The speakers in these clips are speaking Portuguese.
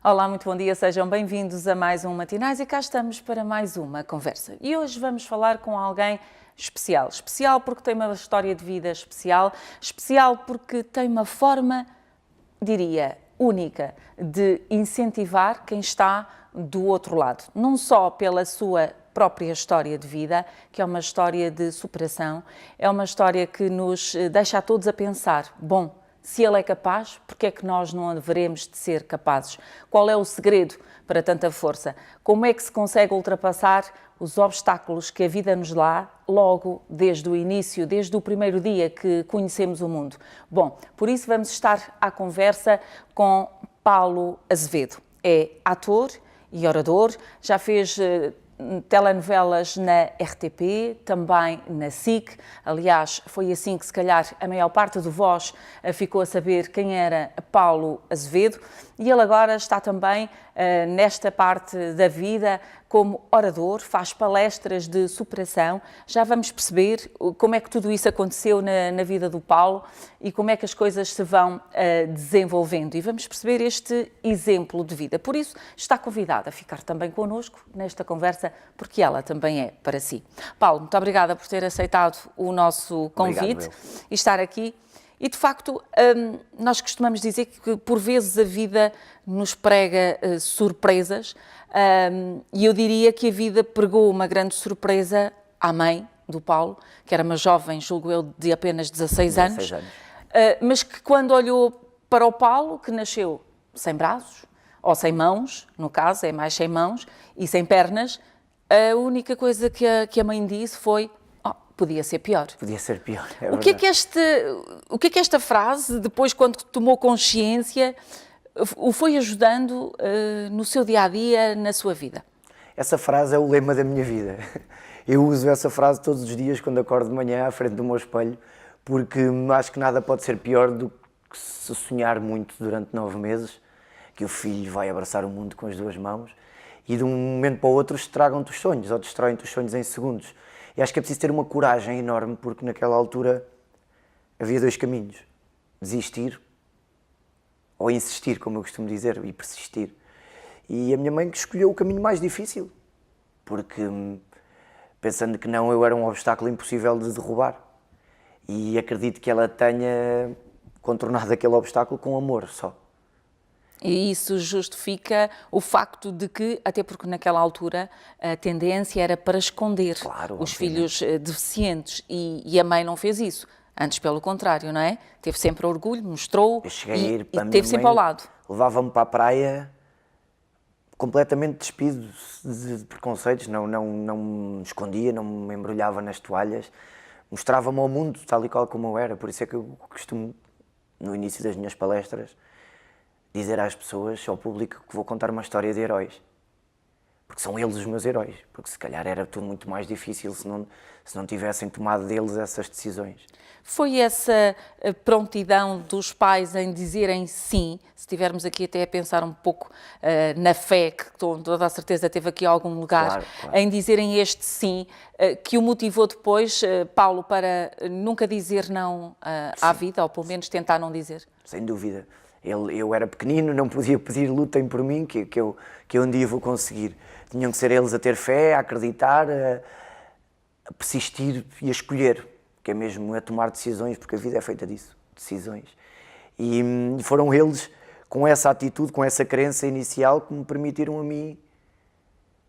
Olá, muito bom dia, sejam bem-vindos a mais um Matinais e cá estamos para mais uma conversa. E hoje vamos falar com alguém especial. Especial porque tem uma história de vida especial, especial porque tem uma forma, diria, única de incentivar quem está do outro lado. Não só pela sua própria história de vida, que é uma história de superação, é uma história que nos deixa a todos a pensar, bom, se ele é capaz, porque é que nós não haveremos de ser capazes? Qual é o segredo para tanta força? Como é que se consegue ultrapassar os obstáculos que a vida nos dá logo desde o início, desde o primeiro dia que conhecemos o mundo? Bom, por isso vamos estar à conversa com Paulo Azevedo. É ator e orador, já fez telenovelas na RTP, também na SIC. Aliás, foi assim que se calhar a maior parte de vós ficou a saber quem era Paulo Azevedo. E ele agora está também nesta parte da vida como orador, faz palestras de superação. Já vamos perceber como é que tudo isso aconteceu na vida do Paulo e como é que as coisas se vão desenvolvendo. E vamos perceber este exemplo de vida. Por isso, está convidada a ficar também connosco nesta conversa, porque ela também é para si. Paulo, muito obrigada por ter aceitado o nosso convite e estar aqui. E, de facto, nós costumamos dizer que, por vezes, a vida nos prega surpresas e eu diria que a vida pregou uma grande surpresa à mãe do Paulo, que era uma jovem, julgo eu, de apenas 16 anos, mas que, quando olhou para o Paulo, que nasceu sem braços, ou sem mãos, no caso, é mais sem mãos, e sem pernas, a única coisa que a mãe disse foi: podia ser pior. Podia ser pior, é o que é que esta frase, depois quando tomou consciência, o foi ajudando no seu dia-a-dia, na sua vida? Essa frase é o lema da minha vida. Eu uso essa frase todos os dias quando acordo de manhã à frente do meu espelho, porque acho que nada pode ser pior do que se sonhar muito durante 9 meses, que o filho vai abraçar o mundo com as 2 mãos e de um momento para o outro estragam-te os sonhos ou destroem-te os sonhos em segundos. E acho que é preciso ter uma coragem enorme, porque naquela altura havia 2 caminhos: desistir ou insistir, como eu costumo dizer, e persistir. E a minha mãe escolheu o caminho mais difícil, porque pensando que não, eu era um obstáculo impossível de derrubar. E acredito que ela tenha contornado aquele obstáculo com amor só. E isso justifica o facto de que, até porque naquela altura a tendência era para esconder os filhos deficientes e a mãe não fez isso. Antes, pelo contrário, não é? Teve sempre orgulho, mostrou e teve sempre ao lado. Levava-me para a praia completamente despido de preconceitos, não me escondia, não me embrulhava nas toalhas, mostrava-me ao mundo tal e qual como eu era. Por isso é que eu costumo, no início das minhas palestras, dizer às pessoas, ao público, que vou contar uma história de heróis. Porque são eles os meus heróis. Porque se calhar era tudo muito mais difícil se não tivessem tomado deles essas decisões. Foi essa prontidão dos pais em dizerem sim, se estivermos aqui até a pensar um pouco na fé, que toda a certeza teve aqui algum lugar, claro. Em dizerem este sim, que o motivou depois, Paulo, para nunca dizer não à vida, ou pelo menos tentar não dizer? Sem dúvida. Eu era pequenino, não podia pedir lutem por mim, que eu um dia vou conseguir. Tinham que ser eles a ter fé, a acreditar, a persistir e a escolher, que é mesmo a tomar decisões, porque a vida é feita disso, decisões. E foram eles, com essa atitude, com essa crença inicial, que me permitiram a mim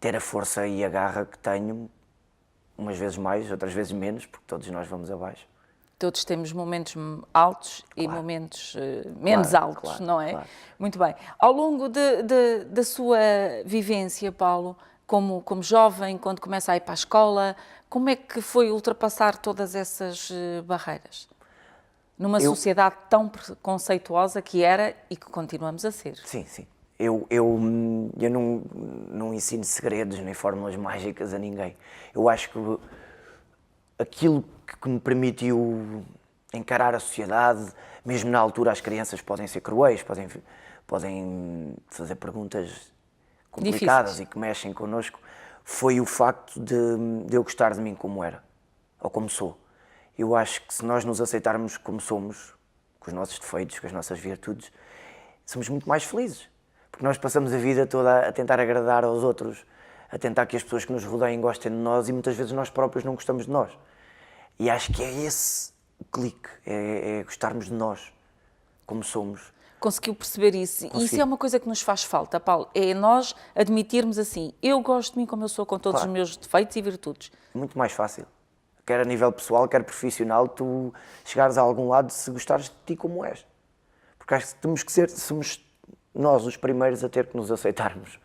ter a força e a garra que tenho, umas vezes mais, outras vezes menos, porque todos nós vamos abaixo. Todos temos momentos altos e momentos menos altos, não é? Claro. Muito bem. Ao longo da sua vivência, Paulo, como jovem, quando começa a ir para a escola, como é que foi ultrapassar todas essas barreiras? Numa sociedade tão preconceituosa que era e que continuamos a ser. Sim, sim. Eu não ensino segredos nem fórmulas mágicas a ninguém. Eu acho que aquilo que me permitiu encarar a sociedade, mesmo na altura as crianças podem ser cruéis, podem fazer perguntas complicadas difíceis e que mexem connosco, foi o facto de eu gostar de mim como era, ou como sou. Eu acho que se nós nos aceitarmos como somos, com os nossos defeitos, com as nossas virtudes, somos muito mais felizes. Porque nós passamos a vida toda a tentar agradar aos outros, a tentar que as pessoas que nos rodeiem gostem de nós e muitas vezes nós próprios não gostamos de nós. E acho que é esse o clique, é gostarmos de nós, como somos. Conseguiu perceber isso. Consegui. Isso é uma coisa que nos faz falta, Paulo. É nós admitirmos assim, eu gosto de mim como eu sou, com todos os meus defeitos e virtudes. Muito mais fácil. Quer a nível pessoal, quer profissional, tu chegares a algum lado se gostares de ti como és. Porque acho que temos que ser, somos nós os primeiros a ter que nos aceitarmos.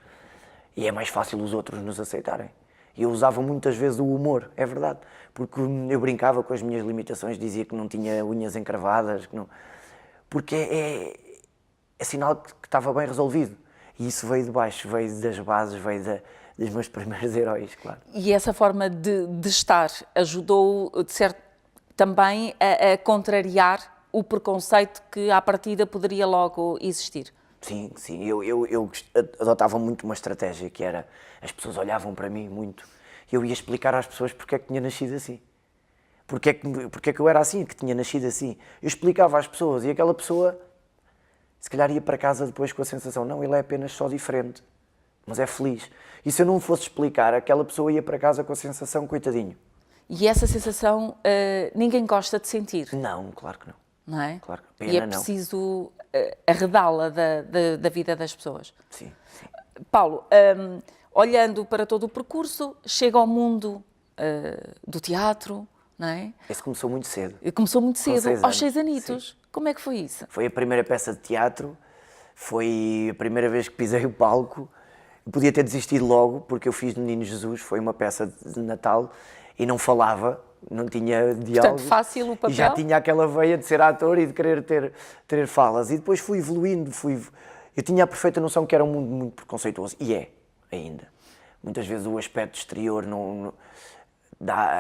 E é mais fácil os outros nos aceitarem. E eu usava muitas vezes o humor, é verdade. Porque eu brincava com as minhas limitações, dizia que não tinha unhas encravadas, que não... porque é sinal que estava bem resolvido. E isso veio de baixo, veio das bases, veio dos meus primeiros heróis, claro. E essa forma de estar ajudou, de certo, também a contrariar o preconceito que à partida poderia logo existir. Sim, sim. Eu adotava muito uma estratégia que era, as pessoas olhavam para mim muito, e eu ia explicar às pessoas porque é que tinha nascido assim. Porque é que eu era assim, que tinha nascido assim. Eu explicava às pessoas e aquela pessoa, se calhar ia para casa depois com a sensação, não, ele é apenas só diferente, mas é feliz. E se eu não fosse explicar, aquela pessoa ia para casa com a sensação, coitadinho. E essa sensação ninguém gosta de sentir. Não, claro que não. Não é? Claro que pena, e é preciso arredá-la da vida das pessoas. Sim, sim. Paulo, olhando para todo o percurso, chega ao mundo do teatro, não é? Esse começou muito cedo. Começou muito cedo, aos 6 Sim. anitos. Como é que foi isso? Foi a primeira peça de teatro, foi a primeira vez que pisei o palco. Eu podia ter desistido logo, porque eu fiz Menino Jesus, foi uma peça de Natal, e não falava, não tinha diálogos. Portanto, fácil o papel? E já tinha aquela veia de ser ator e de querer ter falas. E depois fui evoluindo, eu tinha a perfeita noção que era um mundo muito preconceituoso, e é, ainda. Muitas vezes o aspecto exterior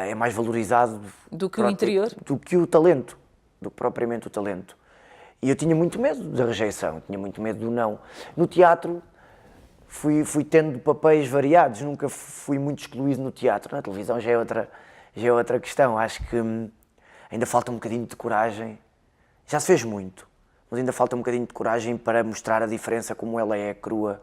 é mais valorizado do que o interior? Do que o talento, do que propriamente o talento. E eu tinha muito medo da rejeição, tinha muito medo do não. No teatro fui tendo papéis variados, nunca fui muito excluído no teatro. Na televisão já é outra questão. Acho que ainda falta um bocadinho de coragem. Já se fez muito, mas ainda falta um bocadinho de coragem para mostrar a diferença como ela é crua.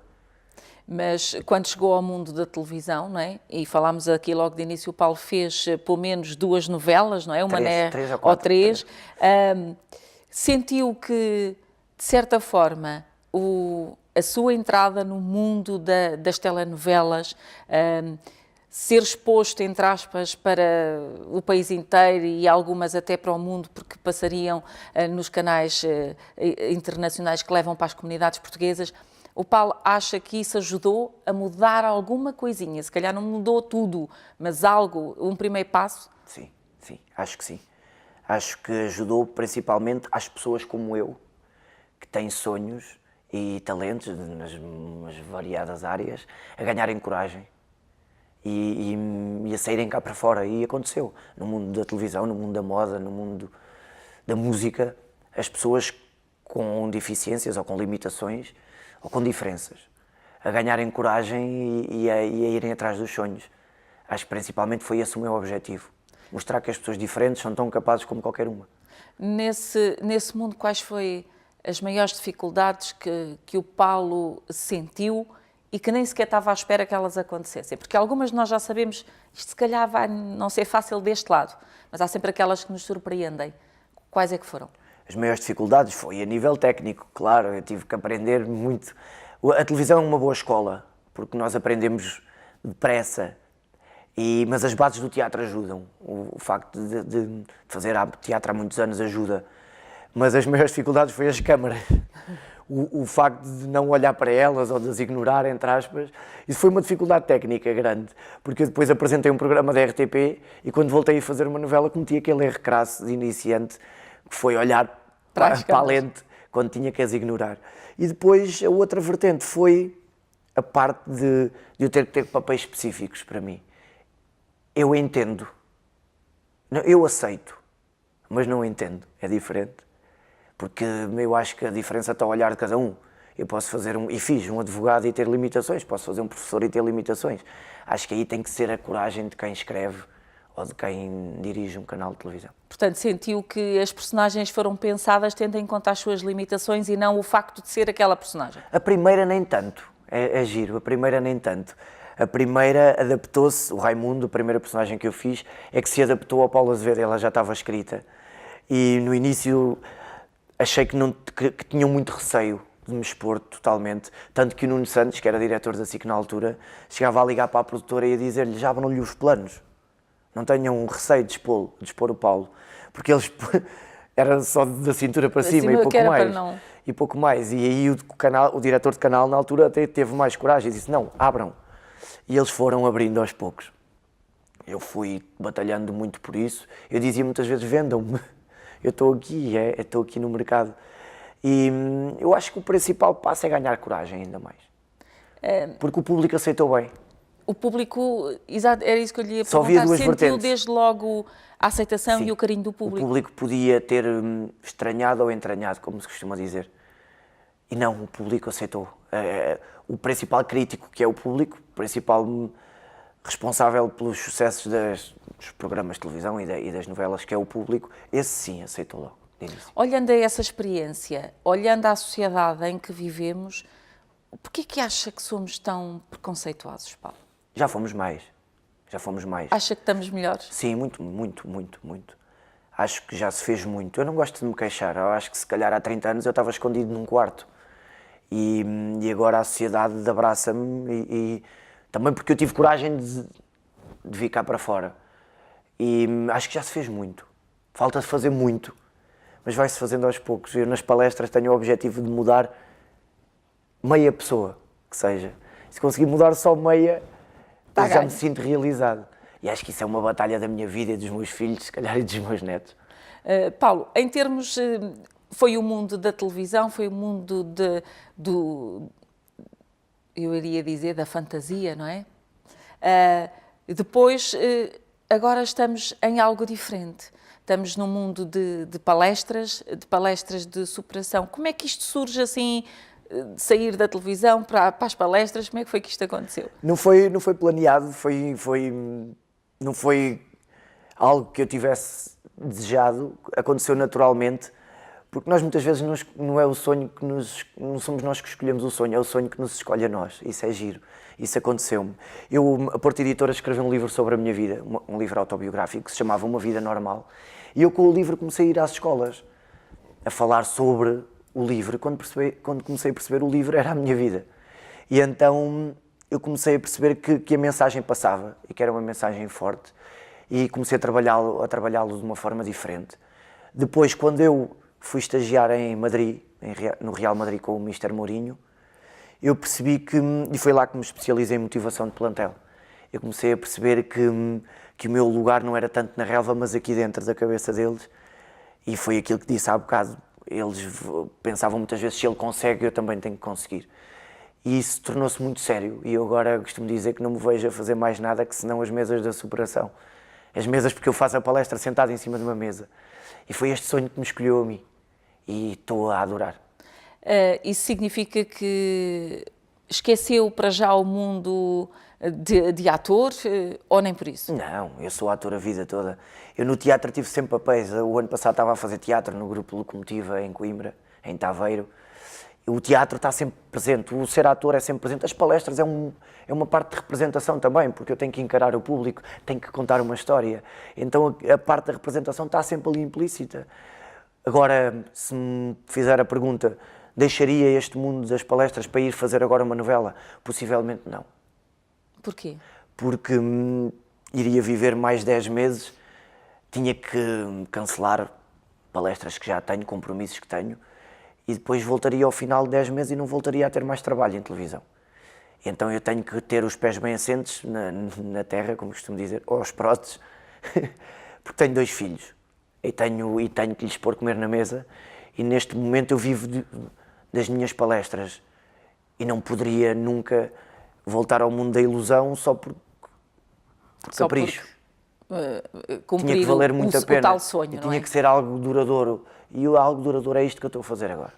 Mas quando chegou ao mundo da televisão, não é? E falámos aqui logo de início, o Paulo fez pelo menos 2 novelas, não é? Uma três ou quatro, três. Sentiu que, de certa forma, a sua entrada no mundo das telenovelas, ser exposto, entre aspas, para o país inteiro e algumas até para o mundo, porque passariam nos canais internacionais que levam para as comunidades portuguesas, o Paulo acha que isso ajudou a mudar alguma coisinha? Se calhar não mudou tudo, mas algo, um primeiro passo? Sim, sim, acho que sim. Acho que ajudou principalmente às pessoas como eu, que têm sonhos e talentos nas variadas áreas, a ganharem coragem e a saírem cá para fora. E aconteceu. No mundo da televisão, no mundo da moda, no mundo da música, as pessoas com deficiências ou com limitações ou com diferenças, a ganharem coragem e a irem atrás dos sonhos. Acho que principalmente foi esse o meu objetivo. Mostrar que as pessoas diferentes são tão capazes como qualquer uma. Nesse mundo, quais foram as maiores dificuldades que o Paulo sentiu e que nem sequer estava à espera que elas acontecessem? Porque algumas nós já sabemos, isto se calhar vai não ser fácil deste lado, mas há sempre aquelas que nos surpreendem. Quais é que foram? As maiores dificuldades foi a nível técnico, claro, eu tive que aprender muito. A televisão é uma boa escola, porque nós aprendemos depressa, mas as bases do teatro ajudam. O facto de fazer teatro há muitos anos ajuda. Mas as maiores dificuldades foi as câmaras. O facto de não olhar para elas ou de as ignorar, entre aspas, isso foi uma dificuldade técnica grande, porque eu depois apresentei um programa da RTP e quando voltei a fazer uma novela cometi aquele erro crasso de iniciante, que foi olhar para a lente quando tinha que as ignorar. E depois a outra vertente foi a parte de eu ter que ter papéis específicos para mim. Eu entendo, eu aceito, mas não entendo, é diferente. Porque eu acho que a diferença está ao olhar de cada um. Eu posso fazer e fiz um advogado e ter limitações, posso fazer um professor e ter limitações. Acho que aí tem que ser a coragem de quem escreve ou de quem dirige um canal de televisão. Portanto, sentiu que as personagens foram pensadas tendo em conta as suas limitações e não o facto de ser aquela personagem? A primeira nem tanto, é giro, a primeira nem tanto. A primeira adaptou-se, o Raimundo, a primeira personagem que eu fiz, é que se adaptou ao Paulo Azevedo, ela já estava escrita. E no início achei que tinham muito receio de me expor totalmente, tanto que o Nuno Santos, que era diretor da SIC na altura, chegava a ligar para a produtora e a dizer-lhe, já abram-lhe os planos, não tenham receio de expor o Paulo, porque eles era só da cintura para cima e pouco mais. E pouco mais. E aí o diretor de canal na altura até teve mais coragem e disse, não, abram. E eles foram abrindo aos poucos. Eu fui batalhando muito por isso. Eu dizia muitas vezes, vendam-me. Eu estou aqui, estou aqui no mercado. E eu acho que o principal passo é ganhar coragem ainda mais. Porque o público aceitou bem. O público, exato, era isso que eu lhe ia perguntar, só havia duas sentiu vertentes. Desde logo a aceitação. Sim. E o carinho do público? O público podia ter estranhado ou entranhado, como se costuma dizer. E não, o público aceitou. O principal crítico, que é o público, o principal responsável pelos sucessos dos programas de televisão e das novelas, que é o público, esse sim aceitou logo, de início. Olhando a essa experiência, olhando à sociedade em que vivemos, porquê que acha que somos tão preconceituosos, Paulo? Já fomos mais. Acha que estamos melhores? Sim, muito. Acho que já se fez muito. Eu não gosto de me queixar. Eu acho que se calhar há 30 anos eu estava escondido num quarto. E agora a sociedade abraça-me e também porque eu tive coragem de vir cá para fora. E acho que já se fez muito. Falta de fazer muito, mas vai-se fazendo aos poucos. Eu nas palestras tenho o objetivo de mudar meia pessoa, que seja. Se conseguir mudar só meia, eu já me sinto realizado. E acho que isso é uma batalha da minha vida e dos meus filhos, se calhar, e dos meus netos. Paulo, em termos... foi o mundo da televisão, foi o mundo eu iria dizer, da fantasia, não é? Depois, agora estamos em algo diferente. Estamos num mundo de palestras de superação. Como é que isto surge assim, de sair da televisão para as palestras? Como é que foi que isto aconteceu? Não foi planeado, não foi algo que eu tivesse desejado, aconteceu naturalmente. Porque nós muitas vezes não é o sonho que não somos nós que escolhemos o sonho, é o sonho que nos escolhe a nós. Isso é giro. Isso aconteceu-me. Eu, a Porta Editora, escrevi um livro sobre a minha vida, um livro autobiográfico que se chamava Uma Vida Normal. E eu com o livro comecei a ir às escolas a falar sobre o livro. Quando comecei a perceber o livro era a minha vida. E então eu comecei a perceber que a mensagem passava e que era uma mensagem forte. E comecei a trabalhá-lo de uma forma diferente. Depois, quando eu fui estagiar em Madrid, no Real Madrid com o Mister Mourinho, eu percebi e foi lá que me especializei em motivação de plantel. Eu comecei a perceber que o meu lugar não era tanto na relva, mas aqui dentro da cabeça deles, e foi aquilo que disse há bocado. Eles pensavam muitas vezes, se ele consegue, eu também tenho que conseguir. E isso tornou-se muito sério, e eu agora costumo dizer que não me vejo a fazer mais nada que senão as mesas da superação. As mesas porque eu faço a palestra sentado em cima de uma mesa. E foi este sonho que me escolheu a mim. E estou a adorar. Isso significa que esqueceu para já o mundo de ator ou nem por isso? Não, eu sou ator a vida toda. Eu no teatro tive sempre papéis. O ano passado estava a fazer teatro no Grupo Locomotiva em Coimbra, em Taveiro. O teatro está sempre presente, o ser ator é sempre presente. As palestras é uma parte de representação também, porque eu tenho que encarar o público, tenho que contar uma história. Então a parte da representação está sempre ali implícita. Agora, se me fizer a pergunta, deixaria este mundo das palestras para ir fazer agora uma novela? Possivelmente não. Porquê? Porque iria viver mais 10 meses, tinha que cancelar palestras que já tenho, compromissos que tenho, e depois voltaria ao final de 10 meses e não voltaria a ter mais trabalho em televisão. Então eu tenho que ter os pés bem assentes na terra, como costumo dizer, ou aos próteses, porque tenho 2 filhos. E tenho que lhes pôr comer na mesa, e neste momento eu vivo das minhas palestras e não poderia nunca voltar ao mundo da ilusão só por capricho. Tinha que valer muito a pena. O tal sonho, não é? Tinha que ser algo duradouro, e algo duradouro é isto que eu estou a fazer agora.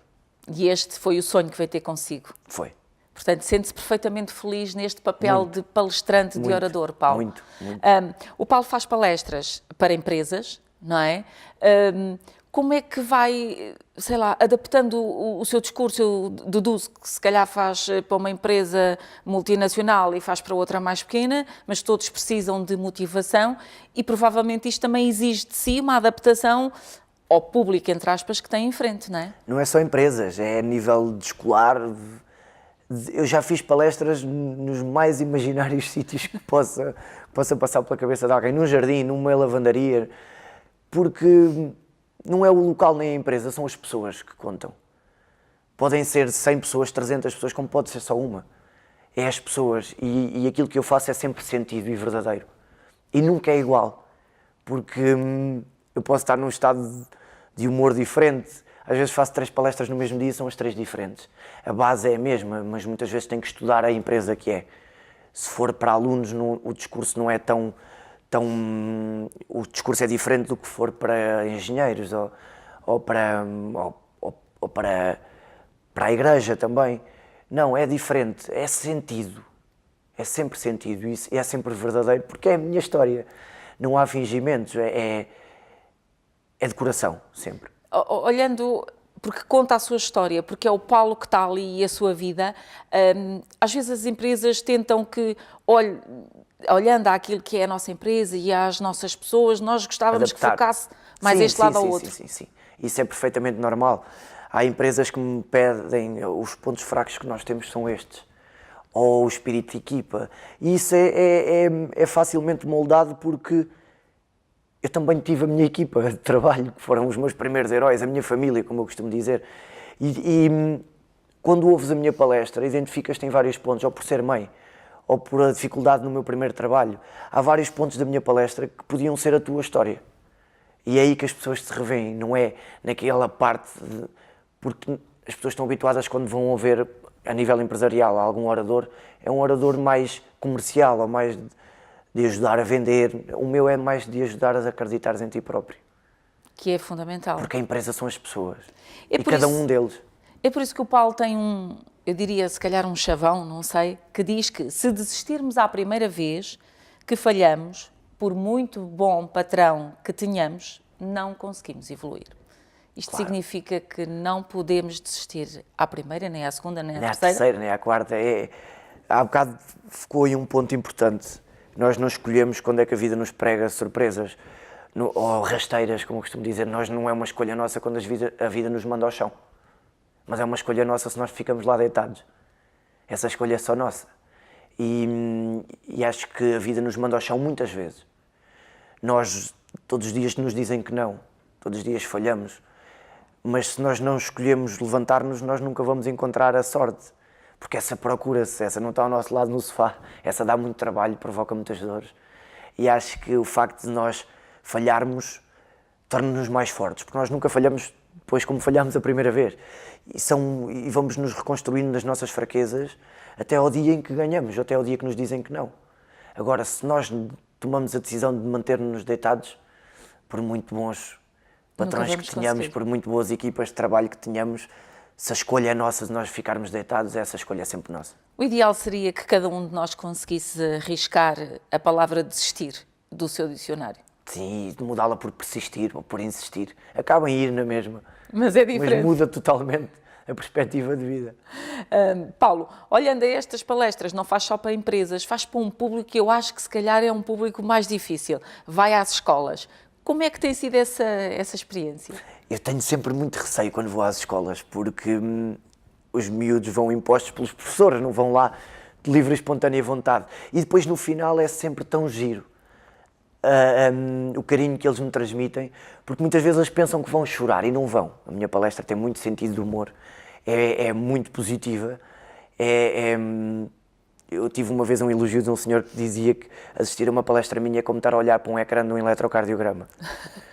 E este foi o sonho que veio ter consigo? Foi. Portanto, sente-se perfeitamente feliz neste papel Muito. de palestrante, de Muito, orador, Paulo. muito, muito. O Paulo faz palestras para empresas, não é? Como é que vai, sei lá, adaptando o seu discurso? Eu deduzo que se calhar faz para uma empresa multinacional e faz para outra mais pequena, mas todos precisam de motivação e provavelmente isto também exige de si uma adaptação ao público, entre aspas, que tem em frente, não é? Não é só empresas, é a nível de escolar. Eu já fiz palestras nos mais imaginários sítios que possa passar pela cabeça de alguém, num jardim, numa lavandaria, porque não é o local nem a empresa, são as pessoas que contam. Podem ser 100 pessoas, 300 pessoas, como pode ser só uma. É as pessoas e aquilo que eu faço é sempre sentido e verdadeiro. E nunca é igual, porque eu posso estar num estado de humor diferente. Às vezes faço 3 palestras no mesmo dia, são as 3 diferentes. A base é a mesma, mas muitas vezes tenho que estudar a empresa que é. Se for para alunos, o discurso não é tão... O discurso é diferente do que for para engenheiros ou para a igreja também. Não, é diferente, é sentido. É sempre sentido e é sempre verdadeiro, porque é a minha história. Não há fingimentos, é de coração, sempre. Olhando, porque conta a sua história, porque é o Paulo que está ali e a sua vida, às vezes as empresas tentam que, olhando àquilo que é a nossa empresa e às nossas pessoas, nós gostávamos que focasse mais este lado ao outro. Sim. Isso é perfeitamente normal. Há empresas que me pedem, os pontos fracos que nós temos são estes. Ou o espírito de equipa. E isso é facilmente moldado porque eu também tive a minha equipa de trabalho, que foram os meus primeiros heróis, a minha família, como eu costumo dizer. E quando ouves a minha palestra, identificas-te em vários pontos, ou por ser mãe, ou por a dificuldade no meu primeiro trabalho. Há vários pontos da minha palestra que podiam ser a tua história. E é aí que as pessoas se revêem, não é naquela parte porque as pessoas estão habituadas quando vão ouvir a nível empresarial algum orador, é um orador mais comercial, ou mais de ajudar a vender. O meu é mais de ajudar a acreditares em ti próprio. Que é fundamental. Porque a empresa são as pessoas. E cada um deles. É por isso que o Paulo tem eu diria se calhar um chavão, não sei, que diz que se desistirmos à primeira vez que falhamos, por muito bom patrão que tenhamos, não conseguimos evoluir. Isto significa que não podemos desistir à primeira, nem à segunda, nem à terceira? Nem à terceira, nem à quarta. Há bocado ficou aí um ponto importante. Nós não escolhemos quando é que a vida nos prega surpresas, ou rasteiras, como eu costumo dizer. Nós não é uma escolha nossa quando a vida nos manda ao chão. Mas é uma escolha nossa se nós ficamos lá deitados. Essa escolha é só nossa. E acho que a vida nos manda ao chão muitas vezes. Nós, todos os dias nos dizem que não. Todos os dias falhamos. Mas se nós não escolhemos levantar-nos, nós nunca vamos encontrar a sorte. Porque essa procura-se, essa não está ao nosso lado no sofá. Essa dá muito trabalho, provoca muitas dores. E acho que o facto de nós falharmos torna-nos mais fortes. Porque nós nunca falhamos depois como falhámos a primeira vez. E vamos nos reconstruindo nas nossas fraquezas até ao dia em que ganhamos, até ao dia que nos dizem que não. Agora, se nós tomamos a decisão de manter-nos deitados, por muito bons patrões que tenhamos, por muito boas equipas de trabalho que tenhamos, se a escolha é nossa de nós ficarmos deitados, essa escolha é sempre nossa. O ideal seria que cada um de nós conseguisse arriscar a palavra desistir do seu dicionário. Sim, mudá-la por persistir ou por insistir. Acaba em ir na mesma. Mas é diferente. Mas muda totalmente a perspectiva de vida. Paulo, olhando a estas palestras, não faz só para empresas, faz para um público que eu acho que se calhar é um público mais difícil. Vai às escolas. Como é que tem sido essa experiência? Eu tenho sempre muito receio quando vou às escolas, porque os miúdos vão impostos pelos professores, não vão lá de livre e espontânea vontade. E depois no final é sempre tão giro. O carinho que eles me transmitem, porque muitas vezes eles pensam que vão chorar e não vão. A minha palestra tem muito sentido de humor, é muito positiva. Eu tive uma vez um elogio de um senhor que dizia que assistir a uma palestra minha é como estar a olhar para um ecrã de um eletrocardiograma.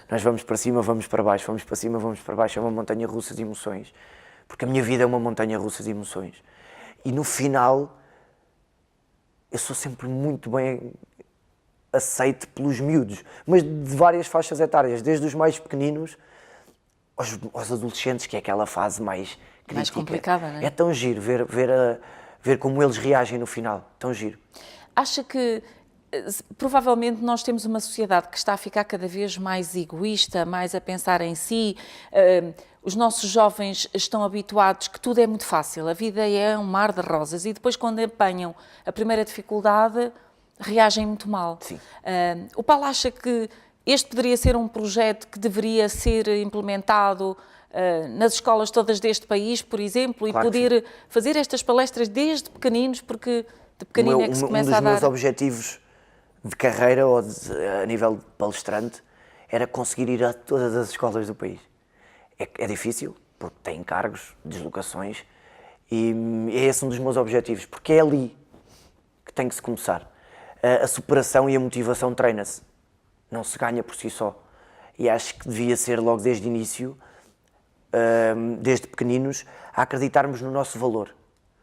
Nós vamos para cima, vamos para baixo, vamos para cima, vamos para baixo, é uma montanha russa de emoções. Porque a minha vida é uma montanha russa de emoções. E no final, eu sou sempre muito bem aceito pelos miúdos, mas de várias faixas etárias, desde os mais pequeninos aos adolescentes, que é aquela fase mais crítica. Mais complicada, não é? É tão giro ver ver como eles reagem no final. Tão giro. Acha que provavelmente nós temos uma sociedade que está a ficar cada vez mais egoísta, mais a pensar em si. Os nossos jovens estão habituados que tudo é muito fácil, a vida é um mar de rosas e depois quando apanham a primeira dificuldade reagem muito mal. Sim. O Paulo acha que este poderia ser um projeto que deveria ser implementado nas escolas todas deste país, por exemplo, Claro e poder fazer estas palestras desde pequeninos, porque de pequenino é que se começa a dar... Um dos meus objetivos de carreira ou a nível de palestrante era conseguir ir a todas as escolas do país. É difícil, porque tem encargos, deslocações, e é esse um dos meus objetivos, porque é ali que tem que se começar. A superação e a motivação treina-se, não se ganha por si só. E acho que devia ser logo desde o início, desde pequeninos, a acreditarmos no nosso valor,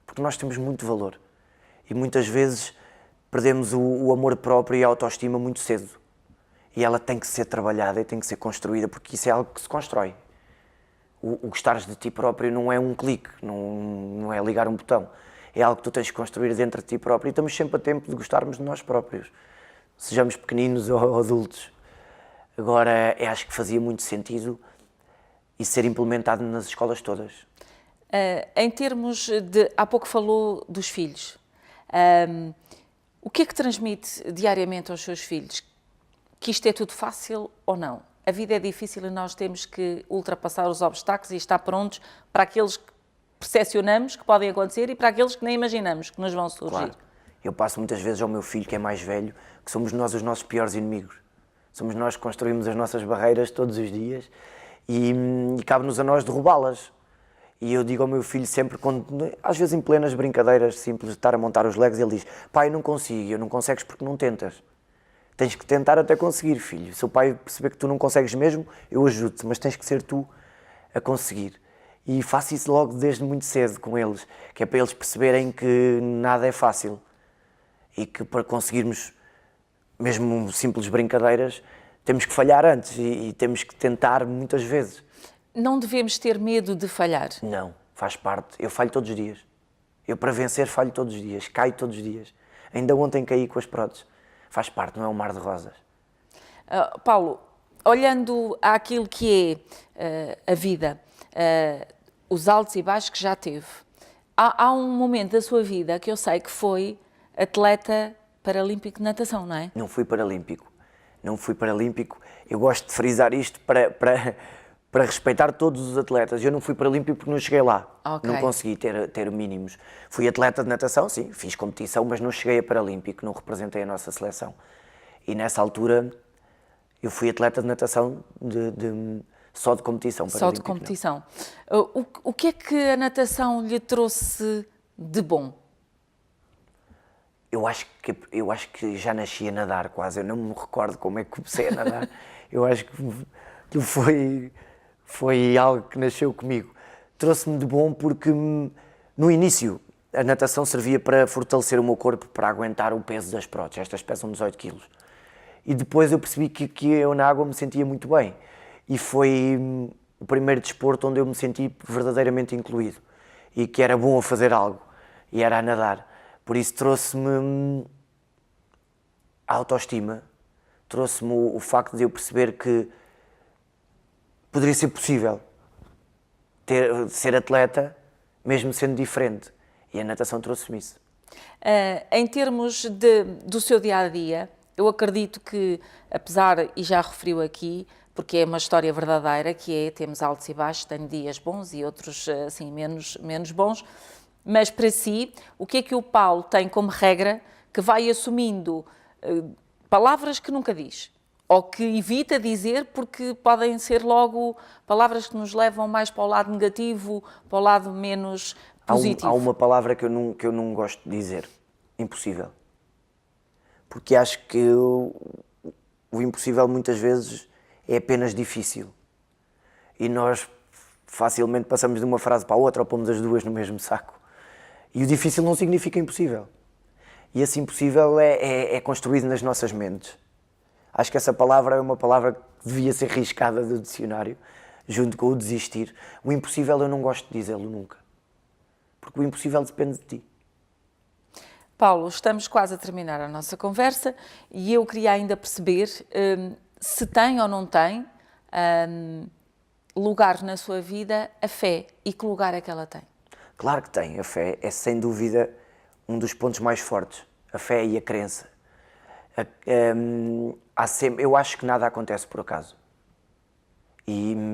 porque nós temos muito valor. E muitas vezes perdemos o amor próprio e a autoestima muito cedo. E ela tem que ser trabalhada e tem que ser construída, porque isso é algo que se constrói. O gostares de ti próprio não é um clique, não é ligar um botão. É algo que tu tens que construir dentro de ti próprio e estamos sempre a tempo de gostarmos de nós próprios. Sejamos pequeninos ou adultos. Agora, acho que fazia muito sentido isso ser implementado nas escolas todas. Em termos de... Há pouco falou dos filhos. O que é que transmite diariamente aos seus filhos? Que isto é tudo fácil ou não? A vida é difícil e nós temos que ultrapassar os obstáculos e estar prontos para aqueles que percepcionamos que podem acontecer e para aqueles que nem imaginamos que nos vão surgir. Claro. Eu passo muitas vezes ao meu filho, que é mais velho, que somos nós os nossos piores inimigos. Somos nós que construímos as nossas barreiras todos os dias e cabe-nos a nós derrubá-las. E eu digo ao meu filho sempre, às vezes em plenas brincadeiras simples de estar a montar os Legos, ele diz: pai, eu não consigo, não consegues porque não tentas. Tens que tentar até conseguir, filho. Se o pai perceber que tu não consegues mesmo, eu ajudo-te, mas tens que ser tu a conseguir. E faço isso logo desde muito cedo com eles, que é para eles perceberem que nada é fácil e que para conseguirmos mesmo simples brincadeiras temos que falhar antes e temos que tentar muitas vezes. Não devemos ter medo de falhar? Não, faz parte. Eu falho todos os dias. Eu para vencer falho todos os dias, caio todos os dias. Ainda ontem caí com as próteses. Faz parte, não é um mar de rosas. Paulo, olhando àquilo que é a vida, os altos e baixos que já teve, há um momento da sua vida que eu sei que foi atleta paralímpico de natação, não é? Não fui paralímpico. Não fui paralímpico. Eu gosto de frisar isto para respeitar todos os atletas. Eu não fui paralímpico porque não cheguei lá. Okay. Não consegui ter mínimos. Fui atleta de natação, sim, fiz competição, mas não cheguei a paralímpico, não representei a nossa seleção. E nessa altura eu fui atleta de natação só de competição. Só de competição. O que é que a natação lhe trouxe de bom? Eu acho que já nasci a nadar quase. Eu não me recordo como é que comecei a nadar. Eu acho que foi algo que nasceu comigo. Trouxe-me de bom porque, no início, a natação servia para fortalecer o meu corpo, para aguentar o peso das próteses. Estas pesam 18 quilos. E depois eu percebi que eu na água me sentia muito bem. E foi o primeiro desporto onde eu me senti verdadeiramente incluído. E que era bom a fazer algo. E era a nadar. Por isso trouxe-me a autoestima. Trouxe-me o facto de eu perceber que poderia ser possível ser atleta, mesmo sendo diferente. E a natação trouxe-me isso. Em termos do seu dia-a-dia, eu acredito que, apesar, e já referiu aqui, porque é uma história verdadeira, que é, temos altos e baixos, tenho dias bons e outros, assim, menos bons, mas para si, o que é que o Paulo tem como regra que vai assumindo palavras que nunca diz? Ou que evita dizer porque podem ser logo palavras que nos levam mais para o lado negativo, para o lado menos positivo. Há uma palavra que eu não gosto de dizer. Impossível. Porque acho que o impossível muitas vezes é apenas difícil. E nós facilmente passamos de uma frase para a outra ou pomos as duas no mesmo saco. E o difícil não significa impossível. E esse impossível é construído nas nossas mentes. Acho que essa palavra é uma palavra que devia ser riscada do dicionário, junto com o desistir. O impossível eu não gosto de dizê-lo nunca. Porque o impossível depende de ti. Paulo, estamos quase a terminar a nossa conversa e eu queria ainda perceber se tem ou não tem lugar na sua vida a fé e que lugar é que ela tem? Claro que tem. A fé é sem dúvida um dos pontos mais fortes. A fé e a crença. Eu acho que nada acontece por acaso. E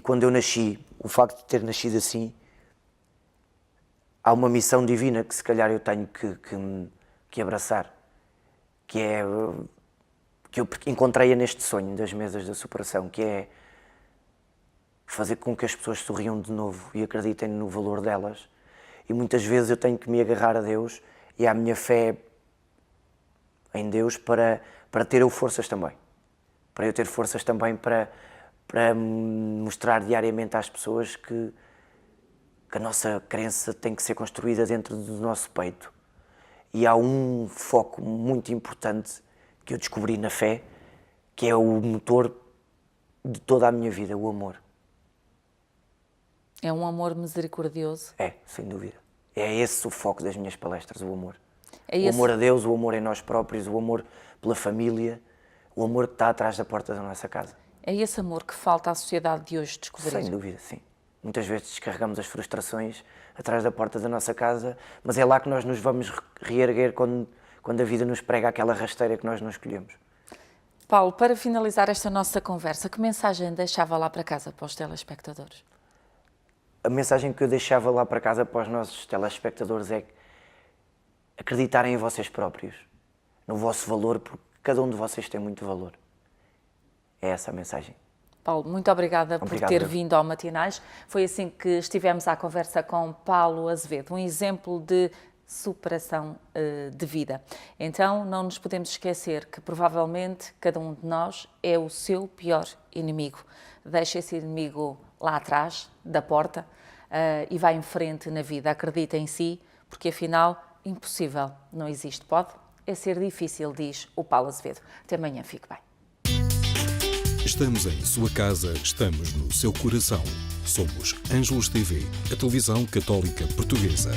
quando eu nasci, o facto de ter nascido assim, há uma missão divina que se calhar eu tenho que abraçar, que é que eu encontrei neste sonho das mesas da superação, que é fazer com que as pessoas sorriam de novo e acreditem no valor delas. E muitas vezes eu tenho que me agarrar a Deus e à minha fé em Deus para ter eu forças também. Para eu ter forças também para mostrar diariamente às pessoas que a nossa crença tem que ser construída dentro do nosso peito. E há um foco muito importante que eu descobri na fé, que é o motor de toda a minha vida, o amor. É um amor misericordioso? É, sem dúvida. É esse o foco das minhas palestras, o amor. É o amor a Deus, o amor em nós próprios, o amor pela família, o amor que está atrás da porta da nossa casa. É esse amor que falta à sociedade de hoje descobrir? Sem dúvida, sim. Muitas vezes descarregamos as frustrações atrás da porta da nossa casa, mas é lá que nós nos vamos reerguer quando a vida nos prega aquela rasteira que nós não escolhemos. Paulo, para finalizar esta nossa conversa, que mensagem deixava lá para casa para os telespectadores? A mensagem que eu deixava lá para casa para os nossos telespectadores é acreditarem em vocês próprios, no vosso valor, porque cada um de vocês tem muito valor. É essa a mensagem. Paulo, muito obrigada por ter vindo ao Matinais. Foi assim que estivemos à conversa com Paulo Azevedo, um exemplo de superação de vida. Então, não nos podemos esquecer que provavelmente cada um de nós é o seu pior inimigo. Deixa esse inimigo lá atrás da porta e vai em frente na vida. Acredita em si, porque afinal, impossível não existe. Pode é ser difícil, diz o Paulo Azevedo. Até amanhã, fique bem. Estamos em sua casa, estamos no seu coração. Somos Ângelos TV, a televisão católica portuguesa.